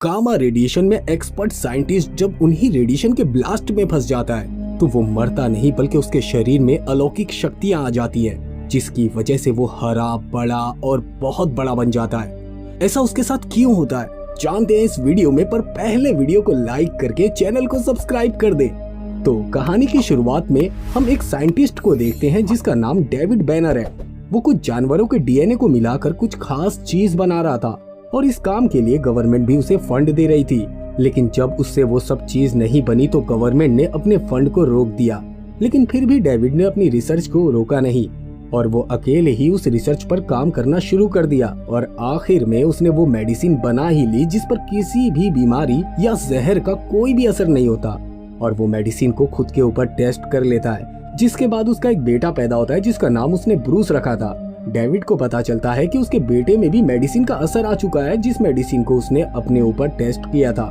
Gamma radiation में expert scientist जब उन्हीं रेडिएशन के ब्लास्ट में फंस जाता है तो वो मरता नहीं बल्कि उसके शरीर में अलौकिक शक्तियां आ जाती है, जिसकी वजह से वो हरा बड़ा और बहुत बड़ा बन जाता है। ऐसा उसके साथ क्यों होता है जानते हैं इस वीडियो में, पर पहले वीडियो को लाइक करके चैनल को सब्सक्राइब कर दे। तो कहानी की शुरुआत में हम एक साइंटिस्ट को देखते हैं जिसका नाम डेविड बैनर है। वो कुछ जानवरों के डीएनए को मिलाकर कुछ खास चीज बना रहा था और इस काम के लिए गवर्नमेंट भी उसे फंड दे रही थी। लेकिन जब उससे वो सब चीज नहीं बनी तो गवर्नमेंट ने अपने फंड को रोक दिया। लेकिन फिर भी डेविड ने अपनी रिसर्च को रोका नहीं और वो अकेले ही उस रिसर्च पर काम करना शुरू कर दिया और आखिर में उसने वो मेडिसिन बना ही ली जिस पर किसी भी बीमारी या जहर का कोई भी असर नहीं होता। और वो मेडिसिन को खुद के ऊपर टेस्ट कर लेता है, जिसके बाद उसका एक बेटा पैदा होता है जिसका नाम उसने ब्रूस रखा था। डेविड को पता चलता है कि उसके बेटे में भी मेडिसिन का असर आ चुका है, जिस मेडिसिन को उसने अपने ऊपर टेस्ट किया था।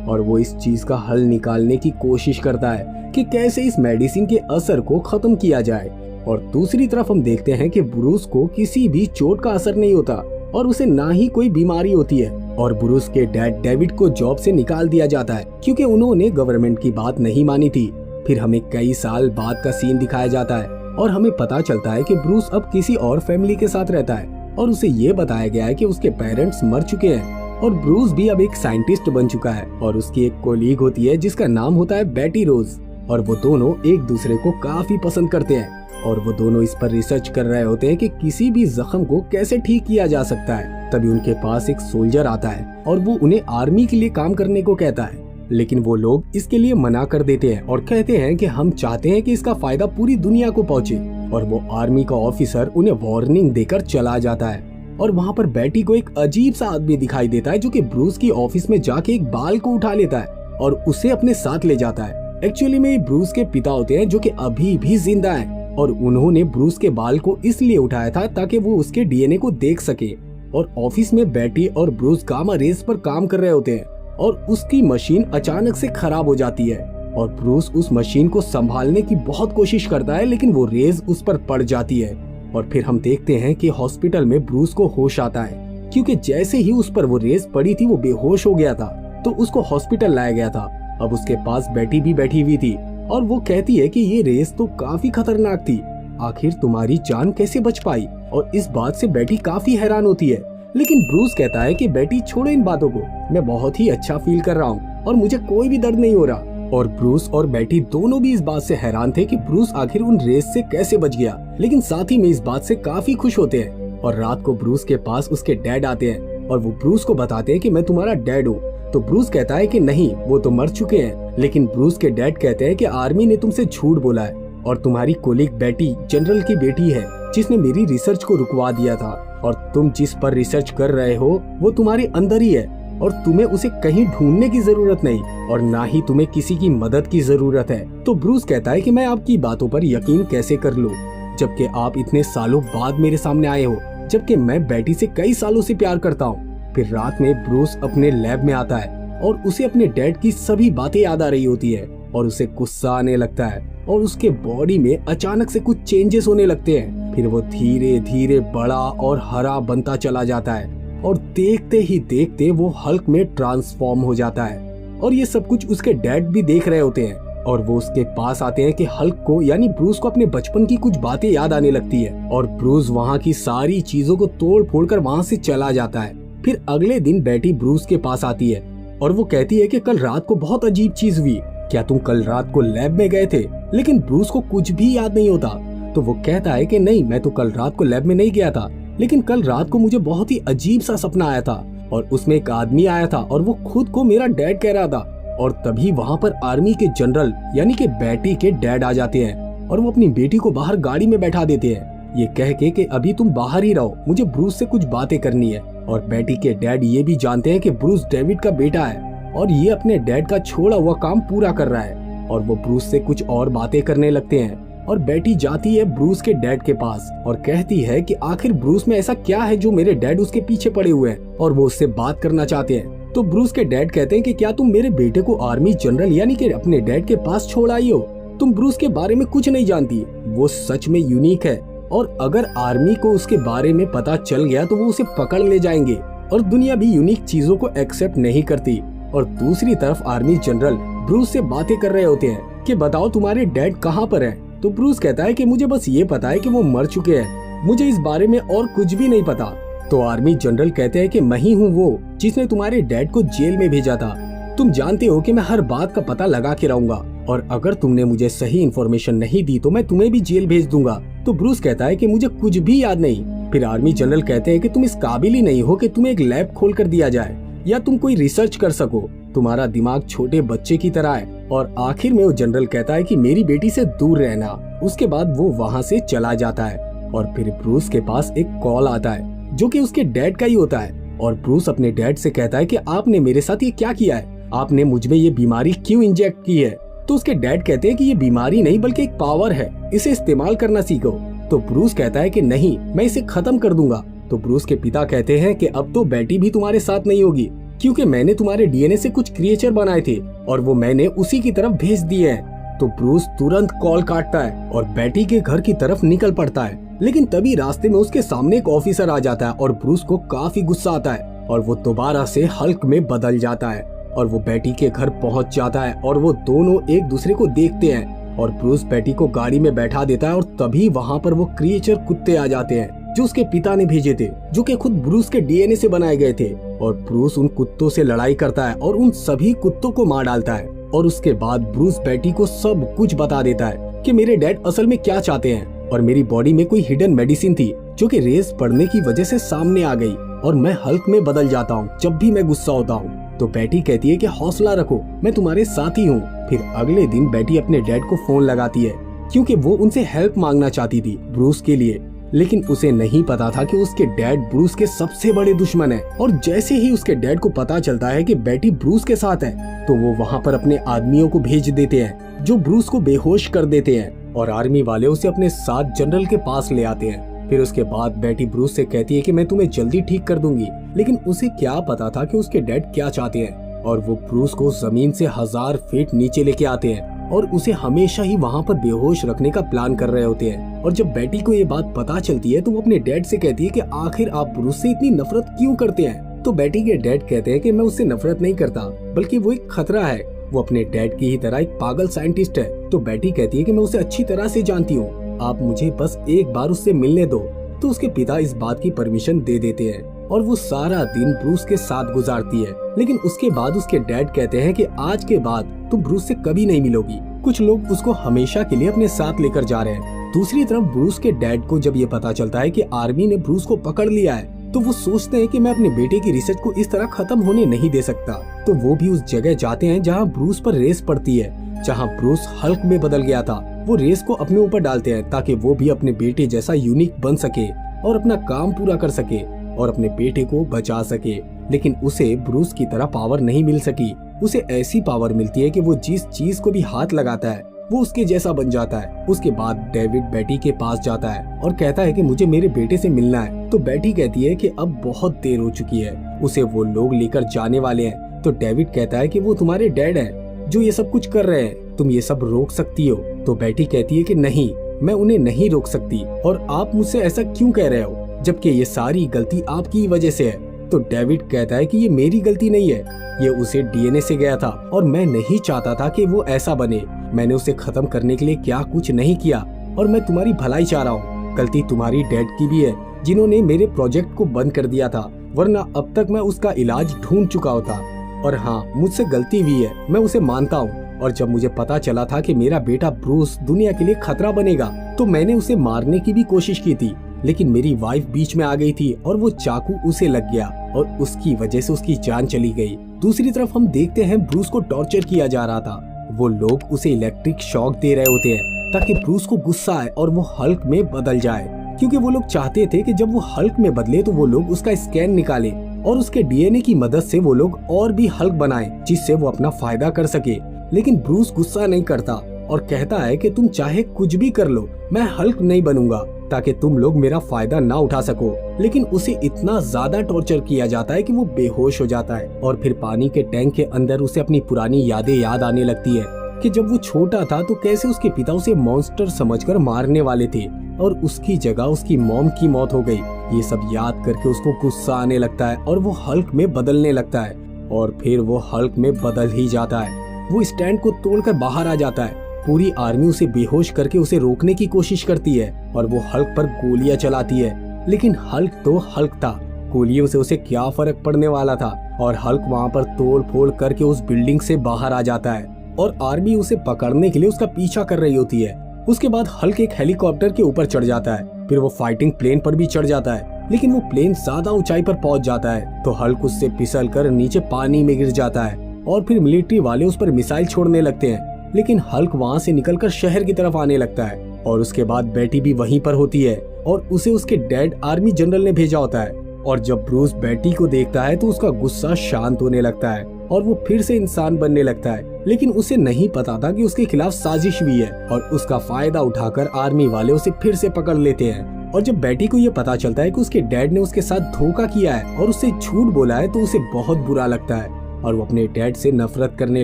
और वो इस चीज का हल निकालने की कोशिश करता है कि कैसे इस मेडिसिन के असर को खत्म किया जाए। और दूसरी तरफ हम देखते हैं कि ब्रूस को किसी भी चोट का असर नहीं होता और उसे ना ही कोई बीमारी होती है। और ब्रूस के डैड डेविड को जॉब से निकाल दिया जाता है क्योंकि उन्होंने गवर्नमेंट की बात नहीं मानी थी। फिर हमें कई साल बाद का सीन दिखाया जाता है और हमें पता चलता है कि ब्रूस अब किसी और फैमिली के साथ रहता है और उसे ये बताया गया है कि उसके पेरेंट्स मर चुके हैं। और ब्रूस भी अब एक साइंटिस्ट बन चुका है और उसकी एक कोलीग होती है जिसका नाम होता है बेटी रोज। और वो दोनों एक दूसरे को काफी पसंद करते हैं और वो दोनों इस पर रिसर्च कर रहे होते हैं कि किसी भी जख्म को कैसे ठीक किया जा सकता है। तभी उनके पास एक सोल्जर आता है और वो उन्हें आर्मी के लिए काम करने को कहता है। लेकिन वो लोग इसके लिए मना कर देते हैं और कहते हैं कि हम चाहते हैं कि इसका फायदा पूरी दुनिया को पहुंचे। और वो आर्मी का ऑफिसर उन्हें वार्निंग देकर चला जाता है। और वहाँ पर बेटी को एक अजीब सा आदमी दिखाई देता है जो कि ब्रूस की ऑफिस में जाके एक बाल को उठा लेता है और उसे अपने साथ ले जाता है। एक्चुअली में ये ब्रूस के पिता होते हैं जो कि अभी भी जिंदा हैं और उन्होंने ब्रूस के बाल को इसलिए उठाया था ताकि वो उसके डीएनए को देख सके। और ऑफिस में बेटी और ब्रूस गामा रेस पर काम कर रहे होते हैं और उसकी मशीन अचानक से खराब हो जाती है और ब्रूस उस मशीन को संभालने की बहुत कोशिश करता है लेकिन वो रेस उस पर पड़ जाती है। और फिर हम देखते हैं कि हॉस्पिटल में ब्रूस को होश आता है क्योंकि जैसे ही उस पर वो रेस पड़ी थी वो बेहोश हो गया था, तो उसको हॉस्पिटल लाया गया था। अब उसके पास बेटी भी बैठी हुई थी और वो कहती है कि ये रेस तो काफी खतरनाक थी, आखिर तुम्हारी जान कैसे बच पाई। और इस बात से बेटी काफी हैरान होती है। लेकिन ब्रूस कहता है कि बेटी छोड़ो इन बातों को, मैं बहुत ही अच्छा फील कर रहा हूँ और मुझे कोई भी दर्द नहीं हो रहा। और ब्रूस और बेटी दोनों भी इस बात से हैरान थे कि ब्रूस आखिर उन रेस से कैसे बच गया, लेकिन साथ ही में इस बात से काफी खुश होते हैं। और रात को ब्रूस के पास उसके डैड आते हैं और वो ब्रूस को बताते हैं कि मैं तुम्हारा डैड हूँ। तो ब्रूस कहता है कि नहीं, वो तो मर चुके हैं। लेकिन ब्रूस के डैड कहते हैं कि आर्मी ने तुमसे झूठ बोला है और तुम्हारी कोलीग बेटी जनरल की बेटी है जिसने मेरी रिसर्च को रुकवा दिया था और तुम जिस पर रिसर्च कर रहे हो वो तुम्हारे अंदर ही है और तुम्हें उसे कहीं ढूंढने की जरूरत नहीं और ना ही तुम्हें किसी की मदद की जरूरत है। तो ब्रूस कहता है कि मैं आपकी बातों पर यकीन कैसे कर लूं जबकि आप इतने सालों बाद मेरे सामने आए हो, जबकि मैं बेटी से कई सालों से प्यार करता हूँ। फिर रात में ब्रूस अपने लैब में आता है और उसे अपने डैड की सभी बातें याद आ रही होती है और उसे गुस्सा आने लगता है और उसके बॉडी में अचानक से कुछ चेंजेस होने लगते हैं। फिर वो धीरे धीरे बड़ा और हरा बनता चला जाता है और देखते ही देखते वो हल्क में ट्रांसफॉर्म हो जाता है। और ये सब कुछ उसके डैड भी देख रहे होते हैं और वो उसके पास आते हैं कि हल्क को यानी ब्रूस को अपने बचपन की कुछ बातें याद आने लगती है और ब्रूस वहाँ की सारी चीजों को तोड़ फोड़ कर वहाँ से चला जाता है। फिर अगले दिन बेटी ब्रूस के पास आती है और वो कहती है कि कल रात को बहुत अजीब चीज हुई, क्या तुम कल रात को लैब में गए थे? लेकिन ब्रूस को कुछ भी याद नहीं होता। तो वो कहता है कि नहीं, मैं तो कल रात को लैब में नहीं गया था, लेकिन कल रात को मुझे बहुत ही अजीब सा सपना आया था और उसमें एक आदमी आया था और वो खुद को मेरा डैड कह रहा था। और तभी वहाँ पर आर्मी के जनरल यानी कि बेटी के डैड आ जाते हैं और वो अपनी बेटी को बाहर गाड़ी में बैठा देते हैं ये कह के कि अभी तुम बाहर ही रहो, मुझे ब्रूस से कुछ बातें करनी है। और बेटी के डैड ये भी जानते हैं कि ब्रूस डेविड का बेटा है और ये अपने डैड का छोड़ा हुआ काम पूरा कर रहा है और वो ब्रूस से कुछ और बातें करने लगते हैं। और बेटी जाती है ब्रूस के डैड के पास और कहती है कि आखिर ब्रूस में ऐसा क्या है जो मेरे डैड उसके पीछे पड़े हुए हैं और वो उससे बात करना चाहते हैं। तो ब्रूस के डैड कहते हैं कि क्या तुम मेरे बेटे को आर्मी जनरल यानी कि अपने डैड के पास छोड़ आई हो? तुम ब्रूस के बारे में कुछ नहीं जानती, वो सच में यूनिक है और अगर आर्मी को उसके बारे में पता चल गया तो वो उसे पकड़ ले जाएंगे। और दुनिया भी यूनिक चीजों को एक्सेप्ट नहीं करती। और दूसरी तरफ आर्मी जनरल ब्रूस से बातें कर रहे होते हैं कि बताओ तुम्हारे डैड कहाँ पर हैं। तो ब्रूस कहता है कि मुझे बस ये पता है कि वो मर चुके हैं, मुझे इस बारे में और कुछ भी नहीं पता। तो आर्मी जनरल कहते हैं कि मैं ही हूँ वो जिसने तुम्हारे डैड को जेल में भेजा था। तुम जानते हो कि मैं हर बात का पता लगा के रहूंगा और अगर तुमने मुझे सही इन्फॉर्मेशन नहीं दी तो मैं तुम्हें भी जेल भेज दूंगा। तो ब्रूस कहता है कि मुझे कुछ भी याद नहीं। फिर आर्मी जनरल कहते हैं कि तुम इस काबिल ही नहीं हो कि तुम्हें एक लैब खोल कर दिया जाए या तुम कोई रिसर्च कर सको, तुम्हारा दिमाग छोटे बच्चे की तरह है। और आखिर में वो जनरल कहता है कि मेरी बेटी से दूर रहना। उसके बाद वो वहाँ से चला जाता है और फिर ब्रूस के पास एक कॉल आता है जो कि उसके डैड का ही होता है। और ब्रूस अपने डैड से कहता है कि आपने मेरे साथ ये क्या किया है, आपने मुझ में ये बीमारी क्यों इंजेक्ट की है। तो उसके डैड कहते हैं कि ये बीमारी नहीं बल्कि एक पावर है, इसे इस्तेमाल करना सीखो। तो ब्रूस कहता है कि नहीं, मैं इसे खत्म कर दूंगा। तो ब्रूस के पिता कहते हैं कि अब तो बेटी भी तुम्हारे साथ नहीं होगी क्योंकि मैंने तुम्हारे डीएनए से कुछ क्रिएचर बनाए थे और वो मैंने उसी की तरफ भेज दिए हैं। तो ब्रूस तुरंत कॉल काटता है और बेटी के घर की तरफ निकल पड़ता है। लेकिन तभी रास्ते में उसके सामने एक ऑफिसर आ जाता है और ब्रूस को काफी गुस्सा आता है और वो दोबारा से हल्क में बदल जाता है और वो बेटी के घर पहुंच जाता है और वो दोनों एक दूसरे को देखते हैं और ब्रूस बेटी को गाड़ी में बैठा देता है और तभी वहाँ पर वो क्रिएचर कुत्ते आ जाते हैं जो उसके पिता ने भेजे थे, जो कि खुद ब्रूस के डीएनए से बनाए गए थे। और ब्रूस उन कुत्तों से लड़ाई करता है और उन सभी कुत्तों को मार डालता है। और उसके बाद ब्रूस बेटी को सब कुछ बता देता है कि मेरे डैड असल में क्या चाहते हैं और मेरी बॉडी में कोई हिडन मेडिसिन थी जो कि रेस पड़ने की वजह से सामने आ गई और मैं हल्क में बदल जाता हूँ जब भी मैं गुस्सा होता हूँ। तो बेटी कहती है कि हौसला रखो, मैं तुम्हारे साथ ही हूँ। फिर अगले दिन बेटी अपने डैड को फोन लगाती है क्योंकि वो उनसे हेल्प मांगना चाहती थी ब्रूस के लिए, लेकिन उसे नहीं पता था कि उसके डैड ब्रूस के सबसे बड़े दुश्मन है। और जैसे ही उसके डैड को पता चलता है कि बेटी ब्रूस के साथ है तो वो वहाँ पर अपने आदमियों को भेज देते हैं जो ब्रूस को बेहोश कर देते हैं और आर्मी वाले उसे अपने साथ जनरल के पास ले आते हैं। फिर उसके बाद बेटी ब्रूस से कहती है कि मैं तुम्हें जल्दी ठीक कर दूंगी, लेकिन उसे क्या पता था कि उसके डैड क्या चाहते हैं। और वो ब्रूस को जमीन से 1000 फीट नीचे लेके आते हैं और उसे हमेशा ही वहाँ पर बेहोश रखने का प्लान कर रहे होते हैं। और जब बेटी को ये बात पता चलती है तो वो अपने डैड से कहती है कि आखिर आप ब्रूस से इतनी नफरत क्यों करते हैं। तो बेटी के डैड कहते हैं कि मैं उससे नफरत नहीं करता बल्कि वो एक खतरा है, वो अपने डैड की ही तरह एक पागल साइंटिस्ट है। तो बेटी कहती है कि मैं उसे अच्छी तरह से जानती हूँ, आप मुझे बस एक बार उससे मिलने दो। तो उसके पिता इस बात की परमिशन दे देते हैं और वो सारा दिन ब्रूस के साथ गुजारती है। लेकिन उसके बाद उसके डैड कहते हैं कि आज के बाद तुम ब्रूस से कभी नहीं मिलोगी। कुछ लोग उसको हमेशा के लिए अपने साथ लेकर जा रहे हैं। दूसरी तरफ ब्रूस के डैड को जब ये पता चलता है कि आर्मी ने ब्रूस को पकड़ लिया है तो वो सोचते हैं कि मैं अपने बेटे की रिसर्च को इस तरह खत्म होने नहीं दे सकता। तो वो भी उस जगह जाते हैं जहाँ ब्रूस पर रेस पड़ती है, जहाँ ब्रूस हल्क में बदल गया था। वो रेस को अपने ऊपर डालते हैं ताकि वो भी अपने बेटे जैसा यूनिक बन सके और अपना काम पूरा कर सके और अपने बेटे को बचा सके। लेकिन उसे ब्रूस की तरह पावर नहीं मिल सकी। उसे ऐसी पावर मिलती है कि वो जिस चीज को भी हाथ लगाता है वो उसके जैसा बन जाता है। उसके बाद डेविड बेटी के पास जाता है और कहता है कि मुझे मेरे बेटे से मिलना है। तो बेटी कहती है कि अब बहुत देर हो चुकी है, उसे वो लोग लेकर जाने वाले हैं। तो डेविड कहता है कि वो तुम्हारे डैड हैं जो ये सब कुछ कर रहे हैं, तुम ये सब रोक सकती हो। तो बेटी कहती है कि नहीं, मैं उन्हें नहीं रोक सकती और आप मुझसे ऐसा क्यों कह रहे हो जबकि ये सारी गलती आपकी वजह से है। तो डेविड कहता है कि ये मेरी गलती नहीं है, ये उसे डीएनए से गया था और मैं नहीं चाहता था कि वो ऐसा बने। मैंने उसे खत्म करने के लिए क्या कुछ नहीं किया और मैं तुम्हारी भलाई चाह रहा हूँ। गलती तुम्हारी डैड की भी है जिन्होंने मेरे प्रोजेक्ट को बंद कर दिया था, वरना अब तक मैं उसका इलाज ढूंढ चुका होता। और हाँ, मुझसे गलती हुई है, मैं उसे मानता हूँ। और जब मुझे पता चला था कि मेरा बेटा ब्रूस दुनिया के लिए खतरा बनेगा तो मैंने उसे मारने की भी कोशिश की थी, लेकिन मेरी वाइफ बीच में आ गई थी और वो चाकू उसे लग गया और उसकी वजह से उसकी जान चली गई। दूसरी तरफ हम देखते हैं ब्रूस को टॉर्चर किया जा रहा था। वो लोग उसे इलेक्ट्रिक शॉक दे रहे होते हैं ताकि ब्रूस को गुस्सा आए और वो हल्क में बदल जाए, क्योंकि वो लोग चाहते थे कि जब वो हल्क में बदले तो वो लोग उसका स्कैन निकाले और उसके डीएनए की मदद से वो लोग और भी हल्क बनाए जिससे वो अपना फायदा कर सके। लेकिन ब्रूस गुस्सा नहीं करता और कहता है कि तुम चाहे कुछ भी कर लो, मैं हल्क नहीं बनूंगा ताकि तुम लोग मेरा फायदा ना उठा सको। लेकिन उसे इतना ज्यादा टॉर्चर किया जाता है कि वो बेहोश हो जाता है और फिर पानी के टैंक के अंदर उसे अपनी पुरानी यादें याद आने लगती है कि जब वो छोटा था तो कैसे उसके पिता उसे मॉन्स्टर समझकर मारने वाले थे और उसकी जगह उसकी मॉम की मौत हो गई। ये सब याद करके उसको गुस्सा आने लगता है और वो हल्क में बदलने लगता है और फिर वो हल्क में बदल ही जाता है। वो स्टैंड को तोड़कर बाहर आ जाता है। पूरी आर्मी उसे बेहोश करके उसे रोकने की कोशिश करती है और वो हल्क पर गोलियां चलाती है, लेकिन हल्क तो हल्क था, गोलियों से उसे क्या फर्क पड़ने वाला था। और हल्क वहाँ पर तोड़ फोड़ करके उस बिल्डिंग से बाहर आ जाता है और आर्मी उसे पकड़ने के लिए उसका पीछा कर रही होती है। उसके बाद हल्क एक हेलीकॉप्टर के ऊपर चढ़ जाता है, फिर वो फाइटिंग प्लेन पर भी चढ़ जाता है, लेकिन वो प्लेन ज्यादा ऊंचाई पर पहुंच जाता है तो हल्क उससे फिसल कर नीचे पानी में गिर जाता है और फिर मिलिट्री वाले उस पर मिसाइल छोड़ने लगते हैं। लेकिन हल्क वहाँ से निकलकर शहर की तरफ आने लगता है और उसके बाद बेटी भी वहीं पर होती है और उसे उसके डैड आर्मी जनरल ने भेजा होता है। और जब ब्रूस बेटी को देखता है तो उसका गुस्सा शांत होने लगता है और वो फिर से इंसान बनने लगता है, लेकिन उसे नहीं पता था कि उसके खिलाफ साजिश हुई है और उसका फायदा उठाकर आर्मी वाले उसे फिर से पकड़ लेते हैं। और जब बेटी को ये पता चलता है कि उसके डैड ने उसके साथ धोखा किया है और उससे झूठ बोला है तो उसे बहुत बुरा लगता है और वो अपने डैड से नफरत करने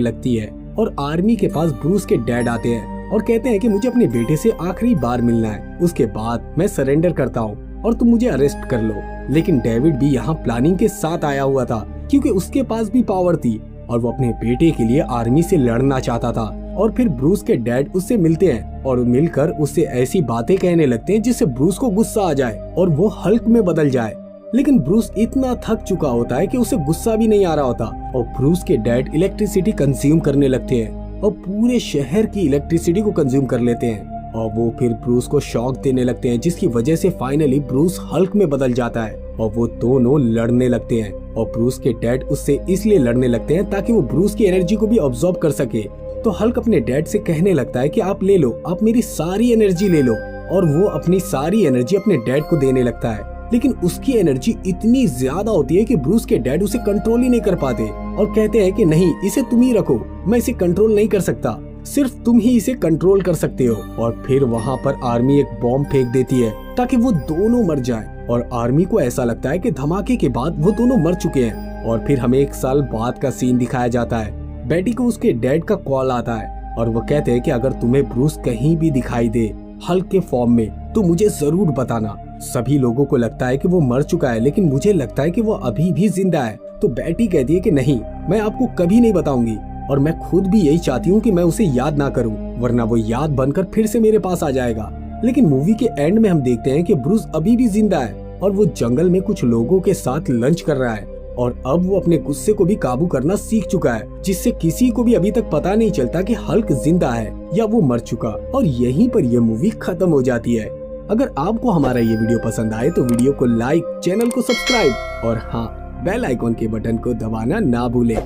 लगती है। और आर्मी के पास ब्रूस के डैड आते हैं और कहते हैं कि मुझे अपने बेटे से आखिरी बार मिलना है, उसके बाद मैं सरेंडर करता हूँ और तुम मुझे अरेस्ट कर लो। लेकिन डेविड भी यहाँ प्लानिंग के साथ आया हुआ था क्योंकि उसके पास भी पावर थी और वो अपने बेटे के लिए आर्मी से लड़ना चाहता था। और फिर ब्रूस के डैड उससे मिलते हैं और मिलकर उससे ऐसी बातें कहने लगते हैं जिससे ब्रूस को गुस्सा आ जाए और वो हल्क में बदल जाए। लेकिन ब्रूस इतना थक चुका होता है कि उसे गुस्सा भी नहीं आ रहा होता और ब्रूस के डैड इलेक्ट्रिसिटी कंज्यूम करने लगते हैं और पूरे शहर की इलेक्ट्रिसिटी को कंज्यूम कर लेते हैं और वो फिर ब्रूस को शॉक देने लगते हैं, जिसकी वजह से फाइनली ब्रूस हल्क में बदल जाता है और वो दोनों लड़ने लगते हैं। और ब्रूस के डैड उससे इसलिए लड़ने लगते हैं ताकि वो ब्रूस की एनर्जी को भी ऑब्जॉर्ब कर सके। तो हल्क अपने डैड से कहने लगता है कि आप ले लो, आप मेरी सारी एनर्जी ले लो। और वो अपनी सारी एनर्जी अपने डैड को देने लगता है, लेकिन उसकी एनर्जी इतनी ज्यादा होती है कि ब्रूस के डैड उसे कंट्रोल ही नहीं कर पाते और कहते हैं कि नहीं, इसे तुम ही रखो, मैं इसे कंट्रोल नहीं कर सकता, सिर्फ तुम ही इसे कंट्रोल कर सकते हो। और फिर वहाँ पर आर्मी एक बॉम्ब फेंक देती है ताकि वो दोनों मर जाएं। और आर्मी को ऐसा लगता है कि धमाके के बाद वो दोनों मर चुके हैं। और फिर हमें 1 साल बाद का सीन दिखाया जाता है। बेटी को उसके डैड का कॉल आता है और वो कहते हैं कि अगर तुम्हें ब्रूस कहीं भी दिखाई दे हल्क के फॉर्म में तो मुझे जरूर बताना। सभी लोगों को लगता है कि वो मर चुका है, लेकिन मुझे लगता है कि वो अभी भी जिंदा है। तो बेटी कहती है कि नहीं, मैं आपको कभी नहीं बताऊंगी और मैं खुद भी यही चाहती हूँ कि मैं उसे याद ना करूँ, वरना वो याद बनकर फिर से मेरे पास आ जाएगा। लेकिन मूवी के एंड में हम देखते हैं कि ब्रूस अभी भी जिंदा है और वो जंगल में कुछ लोगों के साथ लंच कर रहा है और अब वो अपने गुस्से को भी काबू करना सीख चुका है, जिससे किसी को भी अभी तक पता नहीं चलता कि हल्क जिंदा है या वो मर चुका। और यहीं पर ये मूवी खत्म हो जाती है। अगर आपको हमारा ये वीडियो पसंद आए तो वीडियो को लाइक, चैनल को सब्सक्राइब और हाँ, बेल आइकॉन के बटन को दबाना ना भूलें।